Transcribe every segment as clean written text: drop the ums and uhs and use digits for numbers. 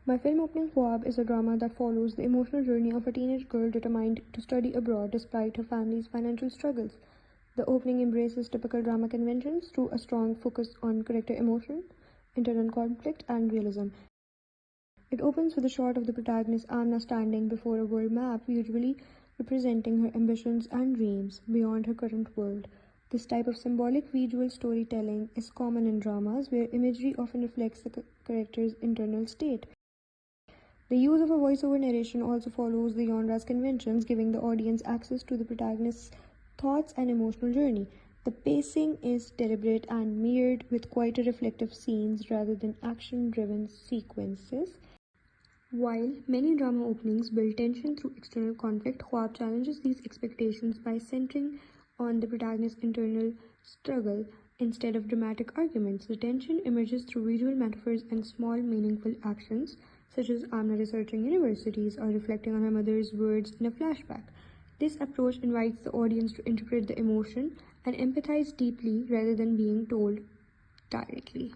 My film opening Khwab is a drama that follows the emotional journey of a teenage girl determined to study abroad despite her family's financial struggles. The opening embraces typical drama conventions through a strong focus on character emotion, internal conflict, and realism. It opens with a shot of the protagonist Amna standing before a world map, usually representing her ambitions and dreams beyond her current world. This type of symbolic visual storytelling is common in dramas where imagery often reflects the character's internal state. The use of a voiceover narration also follows the genre's conventions, giving the audience access to the protagonist's thoughts and emotional journey. The pacing is deliberate and mirrored with quieter reflective scenes rather than action driven sequences. While many drama openings build tension through external conflict, Khwab challenges these expectations by centering on the protagonist's internal struggle instead of dramatic arguments. The tension emerges through visual metaphors and small, meaningful actions, such as Amna researching universities or reflecting on her mother's words in a flashback. This approach invites the audience to interpret the emotion and empathize deeply rather than being told directly.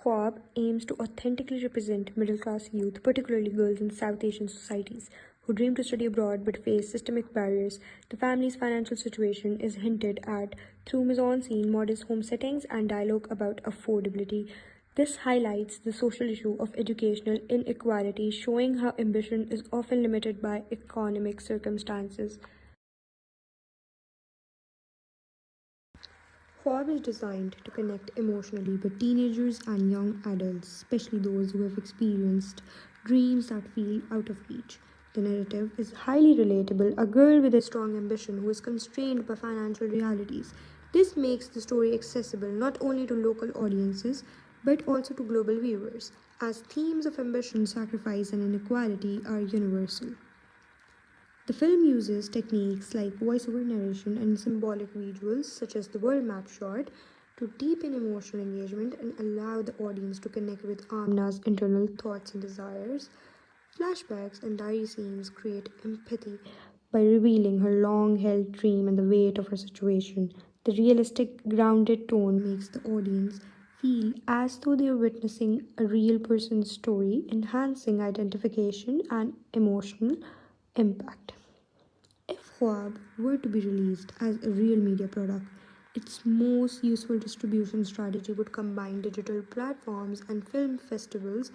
Khwab aims to authentically represent middle-class youth, particularly girls in South Asian societies, who dream to study abroad but face systemic barriers. The family's financial situation is hinted at through mise-en-scene, modest home settings, and dialogue about affordability. This highlights the social issue of educational inequality, showing how ambition is often limited by economic circumstances. Khwab is designed to connect emotionally with teenagers and young adults, especially those who have experienced dreams that feel out of reach. The narrative is highly relatable, a girl with a strong ambition who is constrained by financial realities. This makes the story accessible not only to local audiences but also to global viewers, as themes of ambition, sacrifice, and inequality are universal. The film uses techniques like voiceover narration and symbolic visuals, such as the world map shot, to deepen emotional engagement and allow the audience to connect with Amna's internal thoughts and desires. Flashbacks and diary scenes create empathy by revealing her long held dream and the weight of her situation. The realistic, grounded tone makes the audience feel as though they are witnessing a real person's story, enhancing identification and emotional impact. If Khwab were to be released as a real media product, its most useful distribution strategy would combine digital platforms and film festivals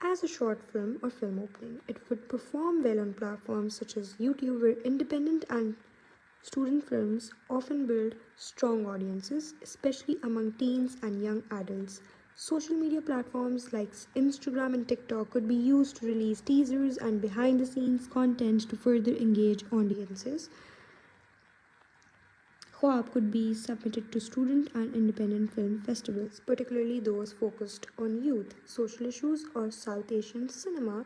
as a short film or film opening. It would perform well on platforms such as YouTube, where independent and student films often build strong audiences, especially among teens and young adults. Social media platforms like Instagram and TikTok could be used to release teasers and behind the scenes content to further engage audiences. Khwab could be submitted to student and independent film festivals, particularly those focused on youth, social issues, or South Asian cinema.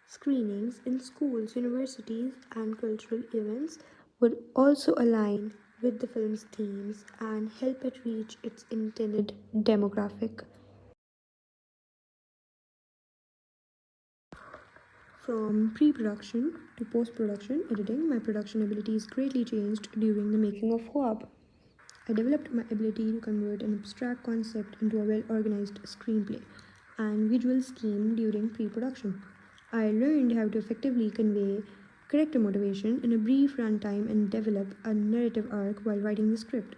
Screenings in schools, universities, and cultural events would also align with the film's themes and help it reach its intended demographic. From pre production to post production editing, my production abilities greatly changed during the making of Khwab. I developed my ability to convert an abstract concept into a well organized screenplay and visual scheme during pre production. I learned how to effectively convey character motivation in a brief runtime and develop a narrative arc while writing the script.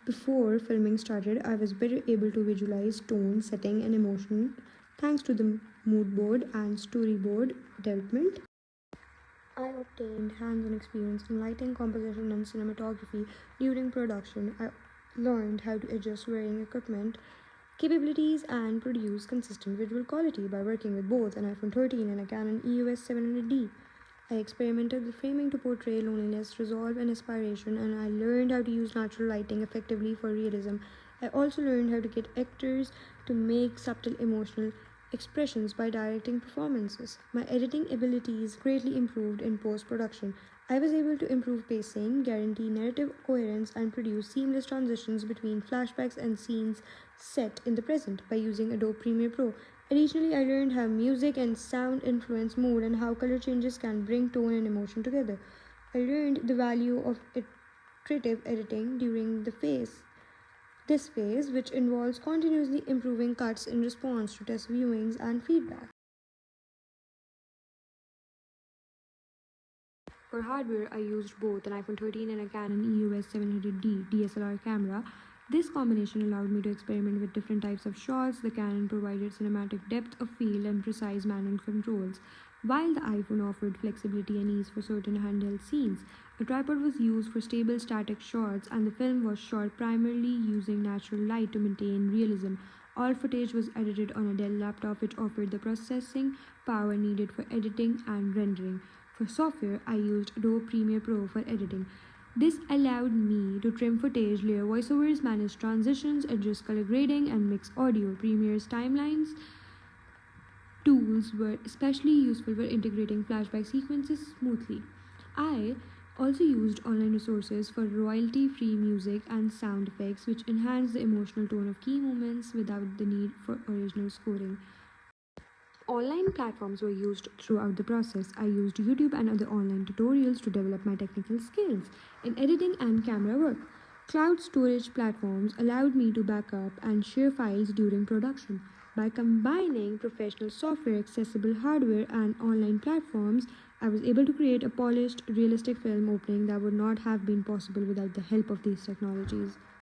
Before filming started, I was better able to visualize tone, setting, and emotion thanks to the mood board and storyboard development. I obtained hands on experience in lighting, composition, and cinematography during production. I learned how to adjust varying equipment capabilities and produce consistent visual quality by working with both an iPhone 13 and a Canon EOS 700D. I experimented with framing to portray loneliness, resolve, and aspiration, and I learned how to use natural lighting effectively for realism. I also learned how to get actors to make subtle emotional expressions by directing performances. My editing abilities greatly improved in post production. I was able to improve pacing, guarantee narrative coherence, and produce seamless transitions between flashbacks and scenes set in the present by using Adobe Premiere Pro. Additionally, I learned how music and sound influence mood and how color changes can bring tone and emotion together. I learned the value of iterative editing during the phase This phase, which involves continuously improving cuts in response to test viewings and feedback. For hardware, I used both an iPhone 13 and a Canon EOS 700D DSLR camera. This combination allowed me to experiment with different types of shots. The Canon provided cinematic depth of field and precise manual controls, while the iPhone offered flexibility and ease for certain handheld scenes. A tripod was used for stable static shots, and the film was shot primarily using natural light to maintain realism. All footage was edited on a Dell laptop, which offered the processing power needed for editing and rendering. For software, I used Adobe Premiere Pro for editing. This allowed me to trim footage, layer voiceovers, manage transitions, adjust color grading, and mix audio. Premiere's timelines tools were especially useful for integrating flashback sequences smoothly. I also used online resources for royalty free music and sound effects, which enhanced the emotional tone of key moments without the need for original scoring. Online platforms were used throughout the process. I used YouTube and other online tutorials to develop my technical skills in editing and camera work. Cloud storage platforms allowed me to back up and share files during production. By combining professional software, accessible hardware, and online platforms, I was able to create a polished, realistic film opening that would not have been possible without the help of these technologies.